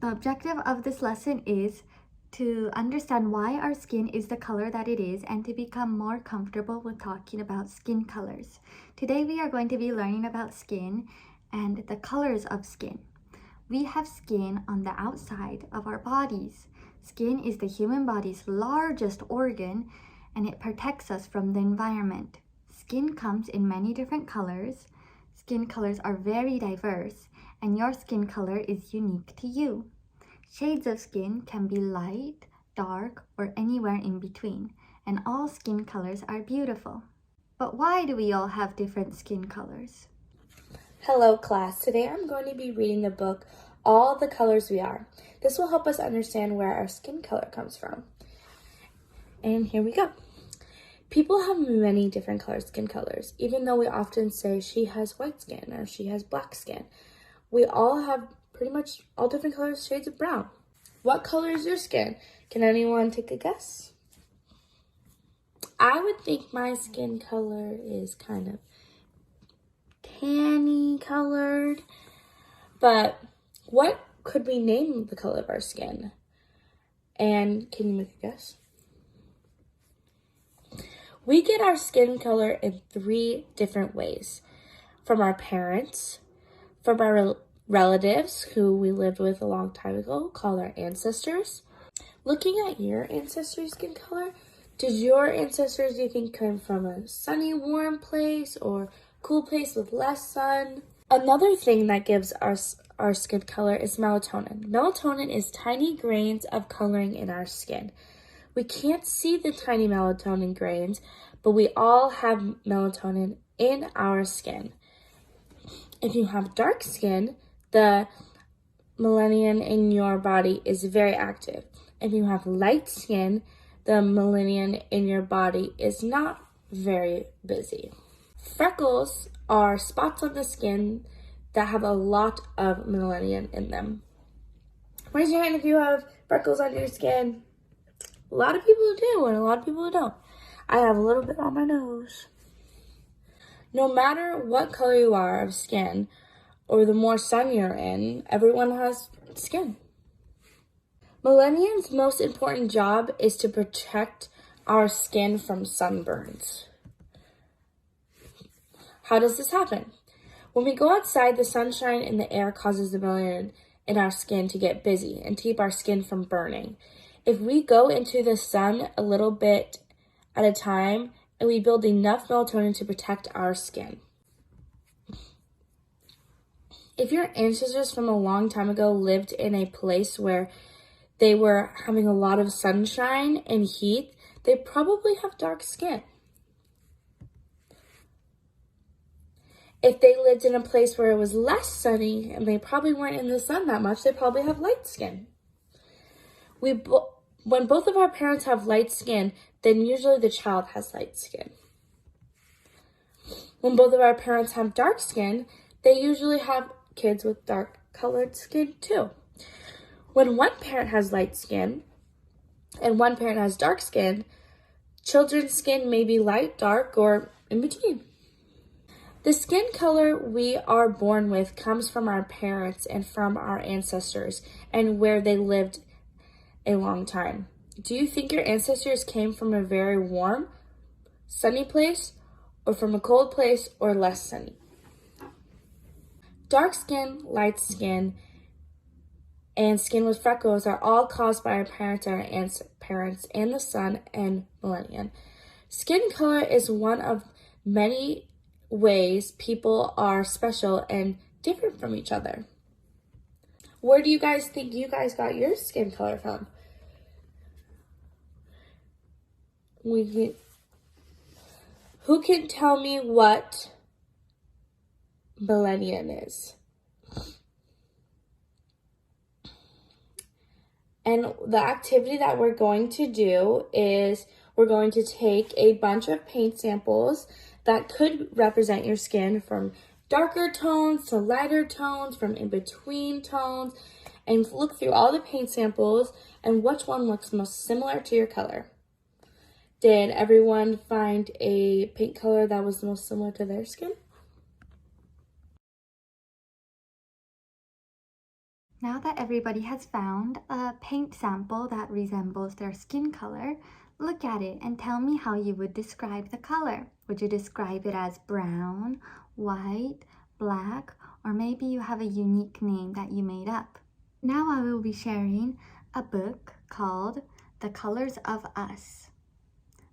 The objective of this lesson is to understand why our skin is the color that it is and to become more comfortable with talking about skin colors. Today we are going to be learning about skin and the colors of skin. We have skin on the outside of our bodies. Skin is the human body's largest organ and it protects us from the environment. Skin comes in many different colors. Skin colors are very diverse and your skin color is unique to you. Shades of skin can be light, dark, or anywhere in between, and all skin colors are beautiful. But why do we all have different skin colors? Hello class, today I'm going to be reading the book, All the Colors We Are. This will help us understand where our skin color comes from. And here we go. People have many different skin colors, even though we often say she has white skin or she has black skin. We all have pretty much all different colors, shades of brown. What color is your skin? Can anyone take a guess? I would think my skin color is kind of tanny colored, but what could we name the color of our skin? And can you make a guess? We get our skin color in 3 different ways. From our parents, from our relatives who we lived with a long time ago, called our ancestors. Looking at your ancestors' skin color, did your ancestors, do you think, come from a sunny, warm place or cool place with less sun? Another thing that gives our skin color is melatonin. Melatonin is tiny grains of coloring in our skin. We can't see the tiny melatonin grains, but we all have melatonin in our skin. If you have dark skin, the melanin in your body is very active. If you have light skin, the melanin in your body is not very busy. Freckles are spots on the skin that have a lot of melanin in them. Raise your hand if you have freckles on your skin. A lot of people do, and a lot of people don't. I have a little bit on my nose. No matter what color you are of skin, or the more sun you're in, everyone has skin. Melanin's most important job is to protect our skin from sunburns. How does this happen? When we go outside, the sunshine in the air causes the melanin in our skin to get busy and to keep our skin from burning. If we go into the sun a little bit at a time and we build enough melatonin to protect our skin. If your ancestors from a long time ago lived in a place where they were having a lot of sunshine and heat, they probably have dark skin. If they lived in a place where it was less sunny and they probably weren't in the sun that much, they probably have light skin. When both of our parents have light skin, then usually the child has light skin. When both of our parents have dark skin, they usually have kids with dark colored skin too. When one parent has light skin and one parent has dark skin, children's skin may be light, dark, or in between. The skin color we are born with comes from our parents and from our ancestors and where they lived a long time. Do you think your ancestors came from a very warm, sunny place, or from a cold place or less sunny? Dark skin, light skin, and skin with freckles are all caused by our parents and our parents and the sun and melanin. Skin color is one of many ways people are special and different from each other. Where do you guys think you guys got your skin color from? Who can tell me what melanin is? And the activity that we're going to do is we're going to take a bunch of paint samples that could represent your skin from darker tones to lighter tones, from in between tones, and look through all the paint samples and which one looks most similar to your color. Did everyone find a paint color that was the most similar to their skin? Now that everybody has found a paint sample that resembles their skin color, look at it and tell me how you would describe the color. Would you describe it as brown, white, black, or maybe you have a unique name that you made up? Now I will be sharing a book called The Colors of Us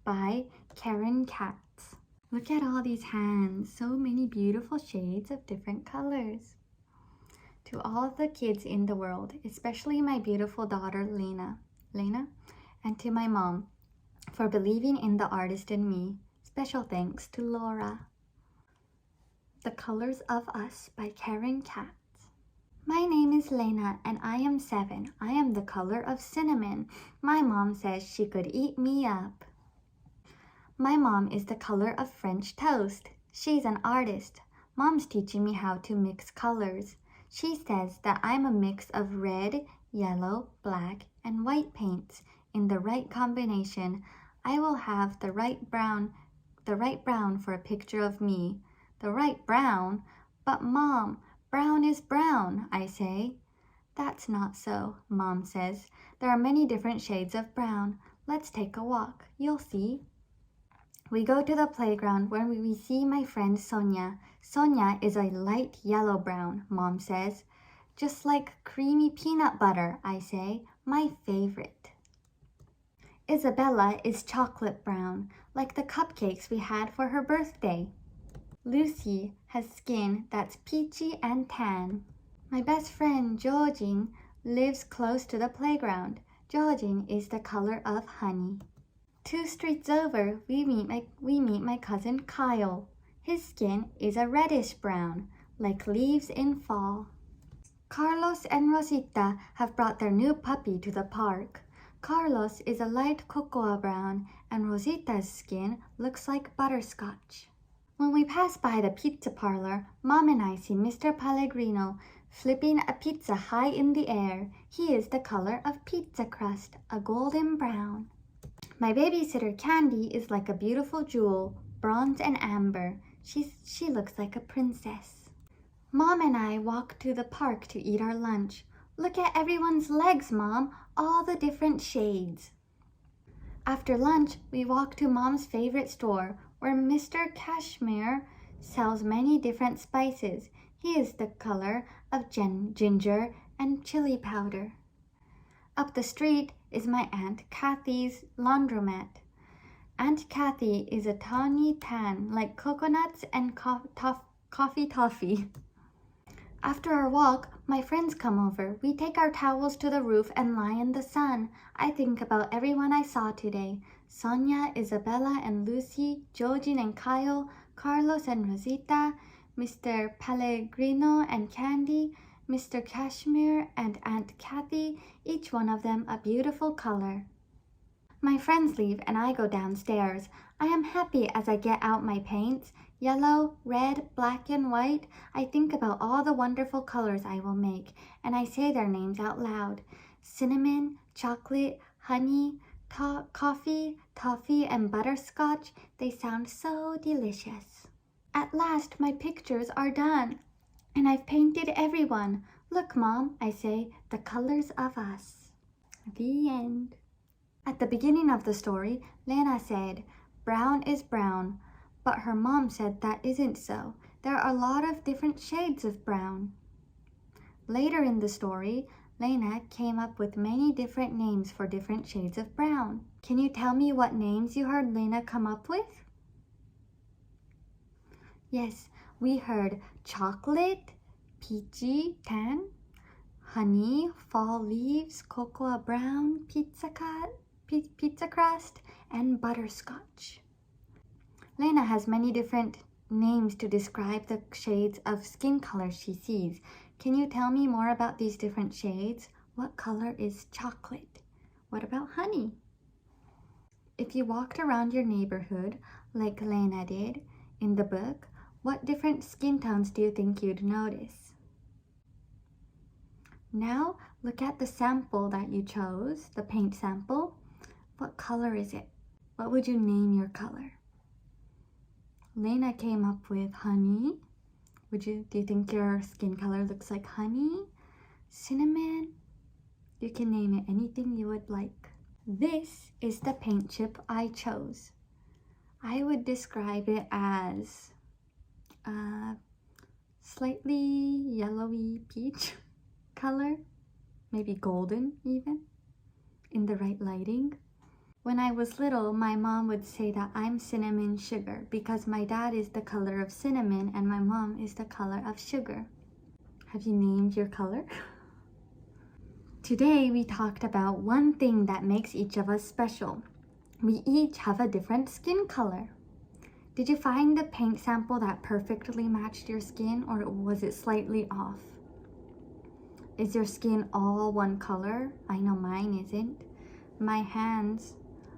by Karen Katz. Look at all these hands, so many beautiful shades of different colors. To all the kids in the world, especially my beautiful daughter Lena, and to my mom for believing in the artist in me. Special thanks to Laura. The Colors of Us by Karen Katz. My name is Lena and I am 7. I am the color of cinnamon. My mom says she could eat me up. My mom is the color of French toast. She's an artist. Mom's teaching me how to mix colors. She says that I'm a mix of red, yellow, black, and white paints. In the right combination, I will have the right brown for a picture of me. The right brown? But Mom, brown is brown, I say. That's not so, Mom says. There are many different shades of brown. Let's take a walk. You'll see. We go to the playground where we see my friend Sonia. Sonia is a light yellow brown, Mom says. Just like creamy peanut butter, I say. My favorite. Isabella is chocolate brown, like the cupcakes we had for her birthday. Lucy has skin that's peachy and tan. My best friend Georgine lives close to the playground. Georgine is the color of honey. 2 streets over, we meet my cousin Kyle. His skin is a reddish brown, like leaves in fall. Carlos and Rosita have brought their new puppy to the park. Carlos is a light cocoa brown, and Rosita's skin looks like butterscotch. When we pass by the pizza parlor, Mom and I see Mr. Pellegrino flipping a pizza high in the air. He is the color of pizza crust, a golden brown. My babysitter Candy is like a beautiful jewel, bronze and amber. She looks like a princess. Mom and I walk to the park to eat our lunch. Look at everyone's legs, Mom, all the different shades. After lunch, we walk to Mom's favorite store where Mr. Cashmere sells many different spices. He is the color of ginger and chili powder. Up the street is my Aunt Kathy's laundromat. Aunt Kathy is a tawny tan like coconuts and coffee toffee. After our walk, my friends come over. We take our towels to the roof and lie in the sun. I think about everyone I saw today. Sonia, Isabella and Lucy, Georgine and Kyle, Carlos and Rosita, Mr. Pellegrino and Candy, Mr. Cashmere and Aunt Kathy, each one of them a beautiful color. My friends leave and I go downstairs. I am happy as I get out my paints. Yellow, red, black, and white. I think about all the wonderful colors I will make, and I say their names out loud. Cinnamon, chocolate, honey, coffee, toffee, and butterscotch. They sound so delicious. At last, my pictures are done, and I've painted everyone. Look, Mom, I say, the colors of us. The end. At the beginning of the story, Lena said, brown is brown. But her mom said that isn't so. There are a lot of different shades of brown. Later in the story, Lena came up with many different names for different shades of brown. Can you tell me what names you heard Lena come up with? Yes, we heard chocolate, peachy, tan, honey, fall leaves, cocoa brown, pizza crust, and butterscotch. Lena has many different names to describe the shades of skin color she sees. Can you tell me more about these different shades? What color is chocolate? What about honey? If you walked around your neighborhood like Lena did in the book, what different skin tones do you think you'd notice? Now look at the sample that you chose, the paint sample. What color is it? What would you name your color? Lena came up with honey. Do you think your skin color looks like honey? cinnamon. You can name it anything you would like. This is the paint chip I chose. I would describe it as slightly yellowy peach color, maybe golden even, in the right lighting. When I was little, my mom would say that I'm cinnamon sugar because my dad is the color of cinnamon and my mom is the color of sugar. Have you named your color? Today we talked about one thing that makes each of us special. We each have a different skin color. Did you find the paint sample that perfectly matched your skin, or was it slightly off? Is your skin all one color? I know mine isn't. My hands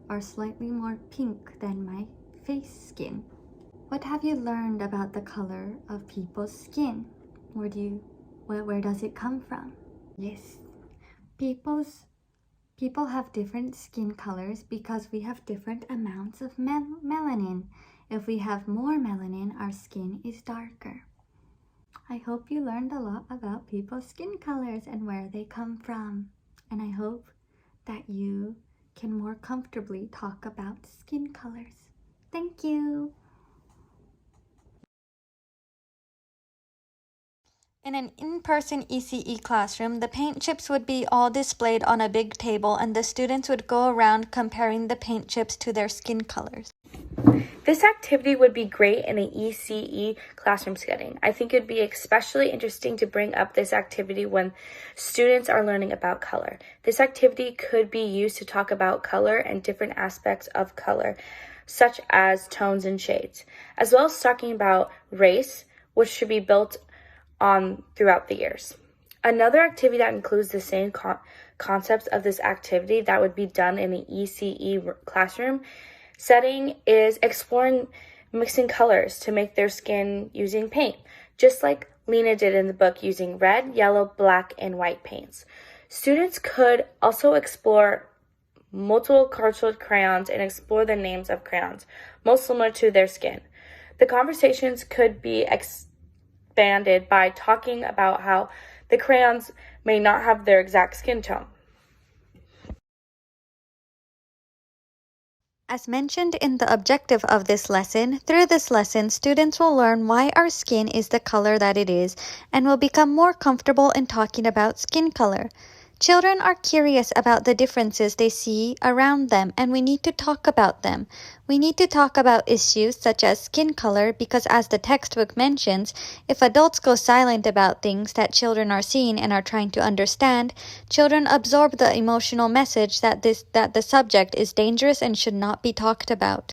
are slightly more pink than my face skin. What have you learned about the color of people's skin? Where does it come from? Yes, people have different skin colors because we have different amounts of melanin. If we have more melanin, our skin is darker. I hope you learned a lot about people's skin colors and where they come from. And I hope that you can more comfortably talk about skin colors. Thank you! In an in-person ECE classroom, the paint chips would be all displayed on a big table and the students would go around comparing the paint chips to their skin colors. This activity would be great in an ECE classroom setting. I think it would be especially interesting to bring up this activity when students are learning about color. This activity could be used to talk about color and different aspects of color, such as tones and shades, as well as talking about race, which should be built on throughout the years. Another activity that includes the same concepts of this activity that would be done in an ECE classroom setting is exploring mixing colors to make their skin using paint, just like Lena did in the book using red, yellow, black, and white paints. Students could also explore multiple colored crayons and explore the names of crayons, most similar to their skin. The conversations could be expanded by talking about how the crayons may not have their exact skin tone. As mentioned in the objective of this lesson, through this lesson, students will learn why our skin is the color that it is and will become more comfortable in talking about skin color. Children are curious about the differences they see around them, and we need to talk about them. We need to talk about issues such as skin color because, as the textbook mentions, if adults go silent about things that children are seeing and are trying to understand, children absorb the emotional message that the subject is dangerous and should not be talked about.